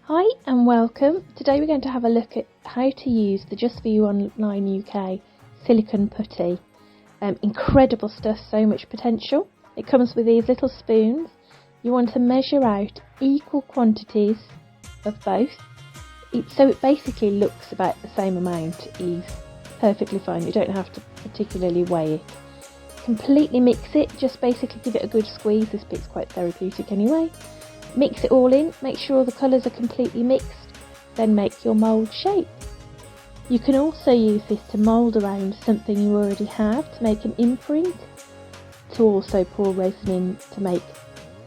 Hi and welcome. Today we're going to have a look at how to use the Just For You Online UK Silicone Putty. Incredible stuff, so much potential. It comes with these little spoons. You want to measure out equal quantities of both. So it basically looks about the same amount is perfectly fine. You don't have to particularly weigh it. Completely mix it, just basically give it a good squeeze. This bit's quite therapeutic anyway. Mix it all in, make sure all the colours are completely mixed, then make your mould shape. You can also use this to mould around something you already have to make an imprint, to also pour resin in to make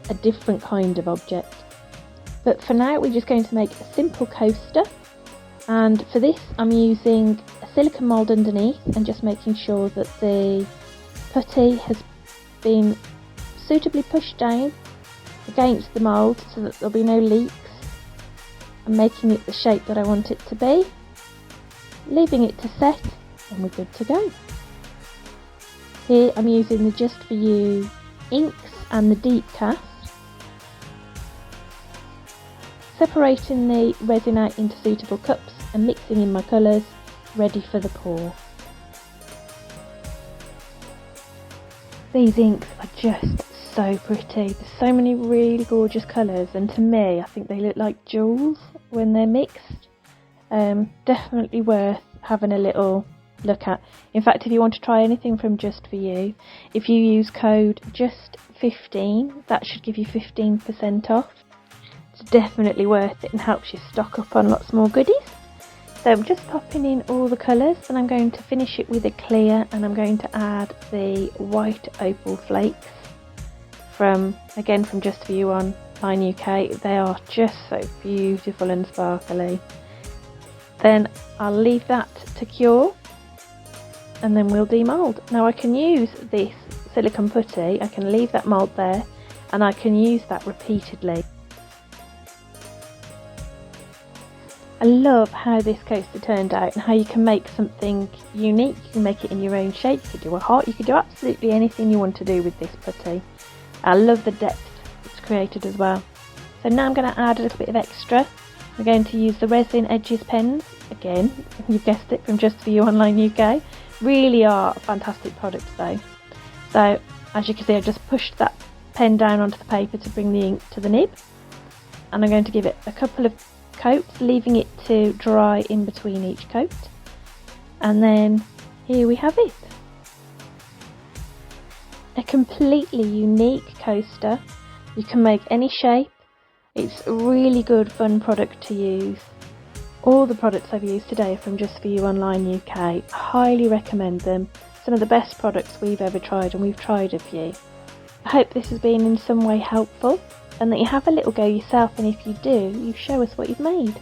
a different kind of object. But for now we're just going to make a simple coaster, and for this I'm using a silicone mould underneath and just making sure that the putty has been suitably pushed down against the mould so that there'll be no leaks, and making it the shape that I want it to be, leaving it to set, and we're good to go. Here I'm using the Just For You inks and the deep cast, separating the resin out into suitable cups and mixing in my colours, ready for the pour. These inks are just so pretty. There's so many really gorgeous colours, and to me I think they look like jewels when they're mixed. Definitely worth having a little look at. In fact, if you want to try anything from Just For You, if you use code JUST15, that should give you 15% off. It's definitely worth it and helps you stock up on lots more goodies. So I'm just popping in all the colours, and I'm going to finish it with a clear, and I'm going to add the white opal flakes from Just For You Online UK. They are just so beautiful and sparkly. Then I'll leave that to cure, and then we'll demould. Now I can use this silicone putty, I can leave that mould there, and I can use that repeatedly. I love how this coaster turned out and how you can make something unique. You can make it in your own shape, you could do a heart, you could do absolutely anything you want to do with this putty. I love the depth it's created as well. So now I'm going to add a little bit of extra. I'm going to use the resin edges pens, again, you've guessed it, from Just For You Online UK. Really are fantastic products though. So as you can see, I've just pushed that pen down onto the paper to bring the ink to the nib, and I'm going to give it a couple of coats, leaving it to dry in between each coat, and then here we have it. A completely unique coaster. You can make any shape. It's a really good fun product to use. All the products I've used today are from Just For You Online UK. I highly recommend them. Some of the best products we've ever tried, and we've tried a few. I hope this has been in some way helpful, and that you have a little go yourself, and if you do, you show us what you've made.